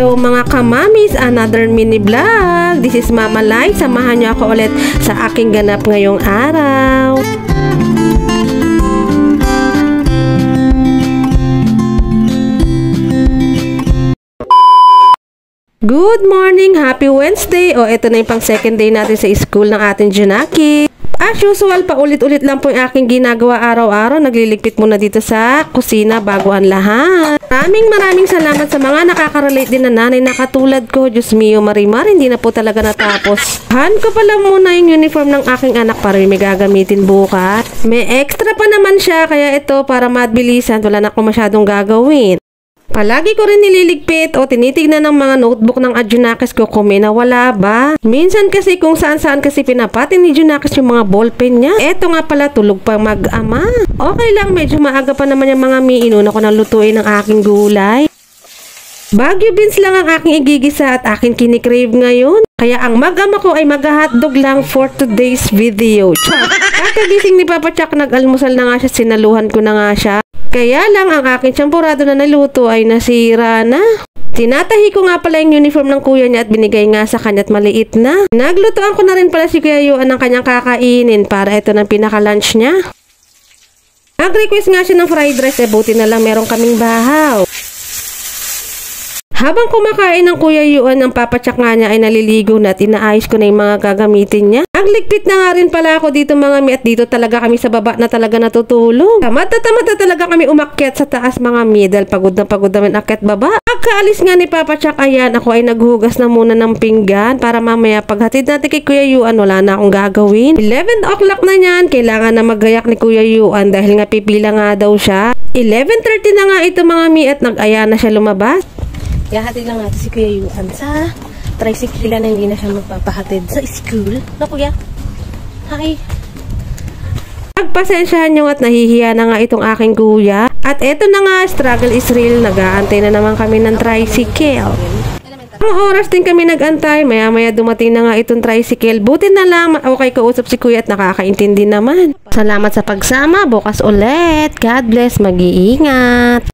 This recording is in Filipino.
So mga kamamis, another mini vlog. This is Mama Lai. Samahan niyo ako ulit sa aking ganap ngayong araw. Good morning! Happy Wednesday! O, ito na yung pang second day natin sa school ng ating Junaki. As usual, paulit-ulit lang po yung aking ginagawa araw-araw. Nagliligpit muna dito sa kusina bago ang lahat. Maraming salamat sa mga nakaka-relate din na nanay na katulad ko. Diyos mio, Marimar, hindi na po talaga natapos. Han ko pala muna yung uniform ng aking anak para may gagamitin bukas. May extra pa naman siya, kaya ito para mabilisan. Wala na akong masyadong gagawin. Palagi ko rin nililigpit o tinitignan ng mga notebook ng Junakis ko kung may nawala ba. Minsan kasi kung saan-saan kasi pinapatin ni Junakis yung mga ballpen niya. Eto nga pala, tulog pa mag-ama. Okay lang, medyo maaga pa naman yung mga inuna ko ng lutuin ng aking gulay. Baguio beans lang ang aking igigisa at aking kinikrave ngayon. Kaya ang mag-ama ko ay mag-hotdog lang for today's video. Kakagising ni Papa Chuck, nag-almusal na nga siya, sinaluhan ko na nga siya. Kaya lang ang aking champurado na naluto ay nasira na. Tinatahi ko nga pala yung uniform ng kuya niya at binigay nga sa kanya at maliit na. Naglutoan ko na rin pala si Kuya Yuan ng kanyang kakainin para ito ng pinaka-lunch niya. Nag-request nga siya ng fried rice, buti na lang meron kaming bahaw. Habang kumakain ng Kuya Yuan, ng Papa Chuck nga niya ay naliligo na at inaayos ko na yung mga gagamitin niya. Nagligpit na nga rin pala ako dito mga mi at dito talaga kami sa baba na talaga natutulog. Tamad na talaga kami umakyat sa taas mga mi dahil pagod namin akyat baba. Pagkaalis nga ni Papa Chuck, ayan, ako ay naghugas na muna ng pinggan para mamaya paghatid natin kay Kuya Yuan, wala na akong gagawin. 11 o'clock na yan, kailangan na magayak ni Kuya Yuan dahil nga pipila nga daw siya. 11:30 na nga ito mga mi at nag-aya na siya lumabas. Ihahatid lang natin si Kuya Yuan sa tricycle na hindi na siya magpapahatid sa school. No, Kuya? Hi! Pagpasensyahan nyo at nahihiya na nga itong aking kuya. At eto na nga, struggle is real. Nag-aantay na naman kami ng tricycle. Ang oras din kami nag-antay. Maya-maya dumating na nga itong tricycle. Buti na lang, okay kausap si Kuya at nakakaintindi naman. Salamat sa pagsama. Bukas ulit. God bless. Mag-iingat.